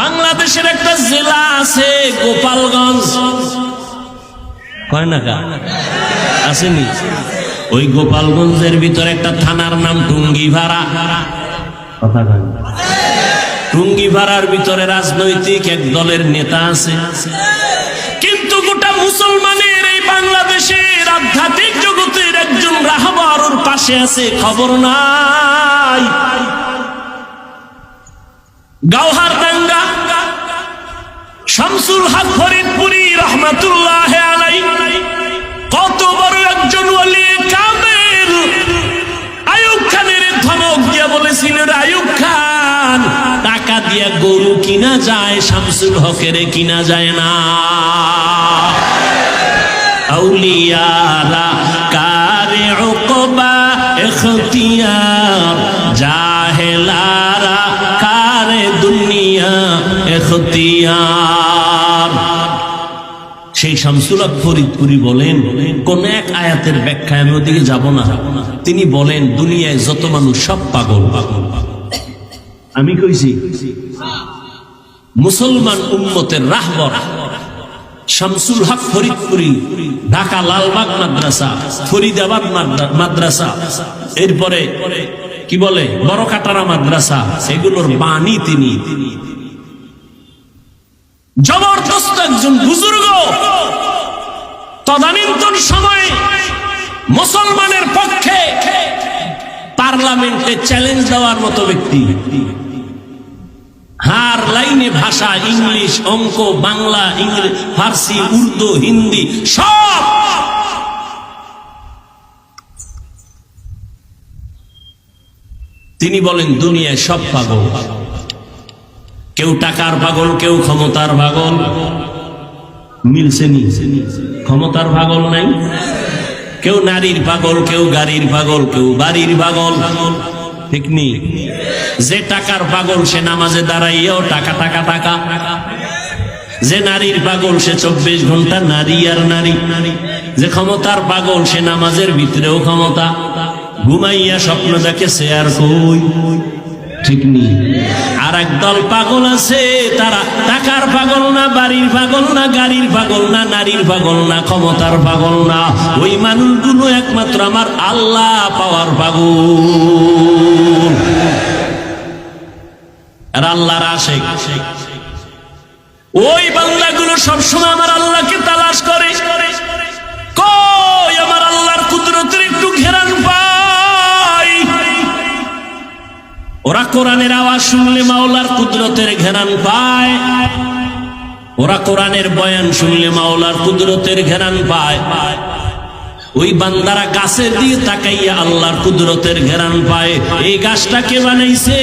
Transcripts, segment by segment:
বাংলাদেশের একটা জেলা আছে গোপালগঞ্জ, কয় না কা আসেনি? ওই গোপালগঞ্জের ভিতরে একটা থানার নাম টুঙ্গিপাড়া। কথা কয় না? টুঙ্গিপাড়ার ভিতরে রাজনৈতিক এক দলের নেতা আছে, কিন্তু গোটা মুসলমানের এই বাংলাদেশের আধ্যাত্মিক জগতের একজন রাহবার ওর পাশে আছে, খবর নাই। গাওহারডাঙ্গা শামসুল হক ফরিদপুরি রহমাতুল্লাহ আলাইহি কত বড় একজন ওলি কামেল। আইয়ুব খানের ধমক দিয়া বলেছিল, আইয়ুব খান টাকা দিয়া গরু কিনা যায়, শামসুল হকের কিনা যায় না। আউলিয়ারা কারে উকবা ইখতিয়ার, জাহেলারা কারে দুনিয়া ইখতিয়ার। সেই শামসুল হক ফরিদপুরি বলেন, কোন এক আয়াতের ব্যাখ্যায় আমি ওদিকে যাব না, তিনি বলেন দুনিয়ায় যত মানুষ সব পাগল পাগল। আমি কইছি মুসলমান উম্মতের রাহবার শামসুল হক ফরিদপুরি, ঢাকা লালবাগ মাদ্রাসা, ফরিদাবাদ মাদ্রাসা, এরপরে কি বলে বড় কাটারা মাদ্রাসা, এগুলোর বাণী তিনি। জবরদস্ত একজন বুজুর্গ, তদানীন্তন সময়ে মুসলমানের পক্ষে পার্লামেন্টে চ্যালেঞ্জ দেওয়ার মতো ব্যক্তি। হার লাইনে ভাষা, ইংলিশ, অঙ্ক, বাংলা, ইংরেজি, ফার্সি, উর্দু, হিন্দি সব। তিনি বলেন দুনিয়ায় সব পাগল, কেউ টাকার পাগল, কেউ ক্ষমতার পাগল। মিলছে নি? ক্ষমতার পাগল নাই, কেউ নারীর পাগল, কেউ গাড়ির পাগল, কেউ বাড়ির পাগল, ঠিক নি? যে টাকার পাগল সে নামাজে দাঁড়াইয়াও টাকা টাকা টাকা, যে নারীর পাগল সে 24 ঘন্টা নারী আর নারী, যে ক্ষমতার পাগল সে নামাজের ভিতরেও ক্ষমতা, ঘুমাইয়া স্বপ্ন দেখে সে আর কই, ঠিক নি? আর একদল পাগল আছে, তারা টাকার পাগল না, বাড়ির পাগল না, গাড়ির পাগল না, নারীর পাগল না, ক্ষমতার পাগল না। ওই মানুষগুলো একমাত্র আমার আল্লাহ পাওয়ার পাগল আর আল্লাহর আশিক। ওই বান্দাগুলো সবসময় আমার আল্লাহকে তালাশ করে, কই আমার আল্লাহর কুদরতের একটু ঘেরান পাই। ওরা কোরআনের আওয়াজ শুনলে মাওলার কুদরতের ঘেরান পায়, ওরা কোরআনের বয়ান শুনলে মাওলার কুদরতের ঘেরান পায়। ওই বান্দারা গাছের দিয়ে তাকাইয়া আল্লাহর কুদরতের ঘেরান পায়। এই গাছটা কে বানাইছে?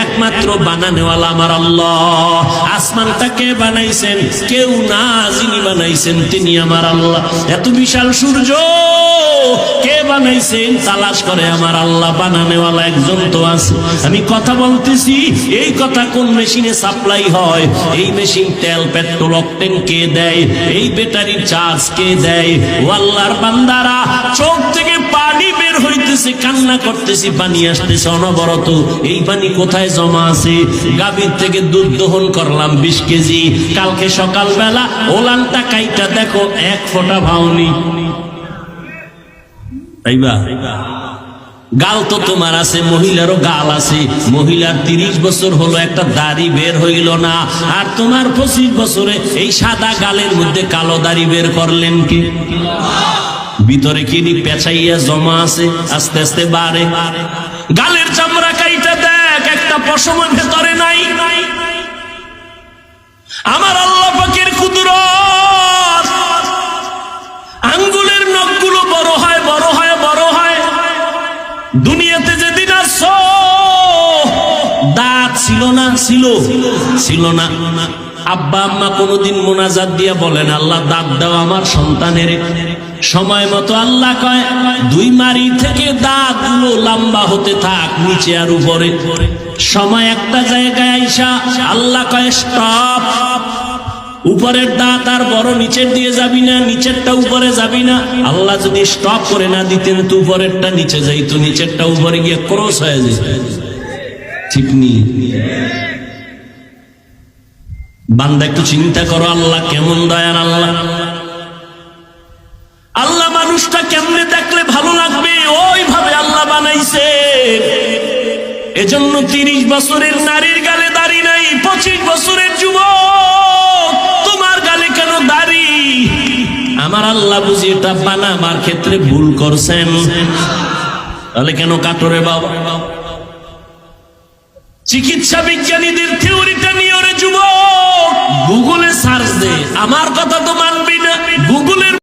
একমাত্র বানানেওয়ালা আমার আল্লাহ। আসমানটা কে বানাইছেন? কেউ না, যিনি বানাইছেন তিনি আমার আল্লাহ। এত বিশাল সূর্য কে বানাইছেন? তালাশ করে আমার আল্লাহ। বানানেওয়ালা একজন তো আছে। আমি কথা বলতেছি, এই কথা কোন মেশিনে সাপ্লাই হয়? এই মেশিন তেল, পেট্রোল, অকটেন কে দেয়? এই ব্যাটারির চার্জ কে দেয়? আল্লাহর বান্দারা চোখ থেকে পানি বের হইতেছে, কান্না করতেছি, পানি আসতেছে অনবরত। এই পানি কোথায় জমা আছে? গাভীর থেকে দুধ দহন করলাম 20 কেজি, কালকে সকালবেলা ওলানটা কাইটা দেখো 1 ফোঁটা ভাওনি। তাইবা গাল তো তোমার আছে, মহিলারও গাল আছে। মহিলার 30 বছর হলো একটা দাড়ি বের হইল না, আর তোমার 25 বছরে এই সাদা গালের মধ্যে কালো দাড়ি বের করলেন কি? ভিতরে কি পেঁচাইয়া জমা আছে, আস্তে আস্তে বাড়ে। গালের চামড়া কাইটা দেখ, একটা পশমের ভেতরে নাই। আমার আল্লাহ পাকের কুদরত, আঙ্গুলের নখগুলো বড় হয়, বড় হয়, বড় হয়। দুনিয়াতে যেদিন আসছো দাঁত ছিল না, ছিল না। আব্বা আম্মা কোনদিন মোনাজাত দিয়া বলেন, আল্লাহ দাঁত দাও আমার সন্তানের। সময় মতো আল্লাহ কয় 2 মারি থেকে দাঁতগুলো লম্বা হতে থাক, নিচে আর উপরে। সময় একটা জায়গায় আইসা আল্লাহ কয় স্টপ, উপরের দাঁত আর বড়, নিচের দিয়ে যাবি না, নিচেরটা উপরে যাবি না। আল্লাহ যদি স্টপ করে না দিতেন তো উপরেরটা নিচে যাইতো, নিচেরটা উপরে গিয়ে ক্রস হয়ে যেত, ঠিক নি? বান্দা একটু চিন্তা করো, আল্লাহ কেমন দয়ার আল্লাহ। আল্লাহ মানুষটা কেমনে দেখলে ভালো লাগবে ওইভাবে আল্লাহ বানাইছে। এজন্য 30 বছরের নারীর গালে দাড়ি নাই, 25 বছরের যুবক তোমার গালে কেন দাড়ি? আমার আল্লাহ বুঝি এটা বানাবার ক্ষেত্রে ভুল করছেন। তাহলে কেন কাটরে বাবা? চিকিৎসা বিজ্ঞানীদের থিওরিটা নিয়ে ওরে যুবক গুগলে সার্চ দে, আমার কথা তো মানবি না। গুগলের